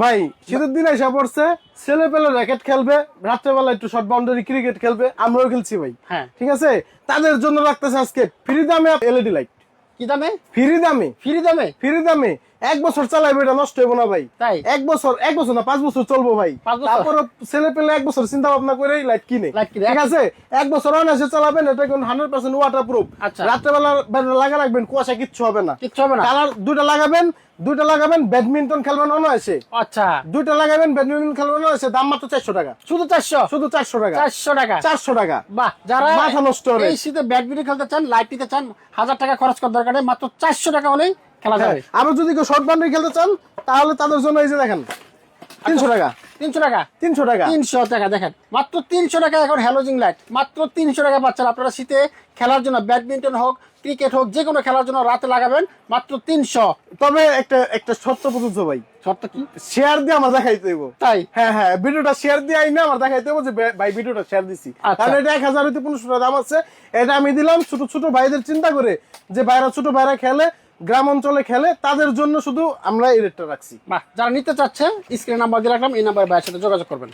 ভাই শীতের দিন এসে পড়ছে, ছেলে পেলে র্যাকেট খেলবে, রাত্রেবেলা একটু শর্ট বাউন্ডারি ক্রিকেট খেলবে, আমরাও খেলছি ভাই। হ্যাঁ। ঠিক আছে, তাদের জন্য রাখতেছে আজকে ফ্রি দামে এলইডি লাইট। কি দামে? ফ্রি দামে। ফ্রি দামে? ফ্রি দামে। 1 বছর চালাইবে, এটা নষ্ট হইব না ভাই। তাই? 1 বছর না 5 বছর চলবো ভাই। 5 বছর? তারপর ছেলে পেলে 1 বছর চিন্তা ভাবনা করে লাইট কিনে। ঠিক আছে, 1 বছর অনায়াসে চালাবেন, এটা কোন 100% ওয়াটার প্রুফ। আচ্ছা। রাত্রেবেলা ব্যাটারি লাগা রাখবেন, কুয়াশা কিচ্ছু হবে না। কিচ্ছু হবে না? কালার দুইটা লাগাবেন, ব্যাডমিন্টন খেলবেন অনায়াসে। আচ্ছা। দুইটা লাগাবেন, ব্যাডমিন্টন খেলবেন অনায়াসে। দাম মাত্র 400 টাকা। শুধু 400? শুধু 400 টাকা। 400 টাকা? 400 টাকা। বাহ, যারা মাথা নষ্ট হবে। এই শীতে ব্যাডমিন্টন খেলতে চান, লাইট নিতে চান, 1000 টাকা খরচ করার দরকার নেই, মাত্র 400 টাকা হলেই খেলা যাবে। আবার যদি কেউ শর্ট বাউন্ডারি খেলতে চান, তাহলে তাদের জন্য এই যে দেখেন 300 টাকা। 300 টাকা? 300 টাকা। 300 টাকা। দেখেন মাত্র 300 টাকা এখন হ্যালোজিং লাইট মাত্র 300 টাকা পাচ্ছেন আপনারা শীতে খেলার জন্য। ব্যাডমিন্টন হোক, ক্রিকেট হোক, যে কোনো খেলার জন্য রাতে লাগাবেন মাত্র 300। তবে একটা শর্ত প্রযোজ্য ভাই। শর্ত কি? শেয়ার দিয়ে আমার দেখাইতে দেবো। তাই? হ্যাঁ, ভিডিওটা শেয়ার দিয়ে আইনা আমার দেখাইতে দেবো যে ভাই ভিডিওটা শেয়ার দিছি। আচ্ছা। তাহলে এটা 1000 হইতে 1500 টাকা দাম আছে। এটা আমি দিলাম ছোট ছোট ভাইদের চিন্তা করে, যে ছোট ভাইরা খেলে, গ্রাম অঞ্চলে খেলে, তাদের জন্য শুধু আমরা এই রেটটা রাখছি। বাহ, যারা নিতে চাচ্ছেন স্ক্রিনে নাম্বার দিয়ে রাখলাম, এই নাম্বারে ভাইয়ের সাথে যোগাযোগ করবেন।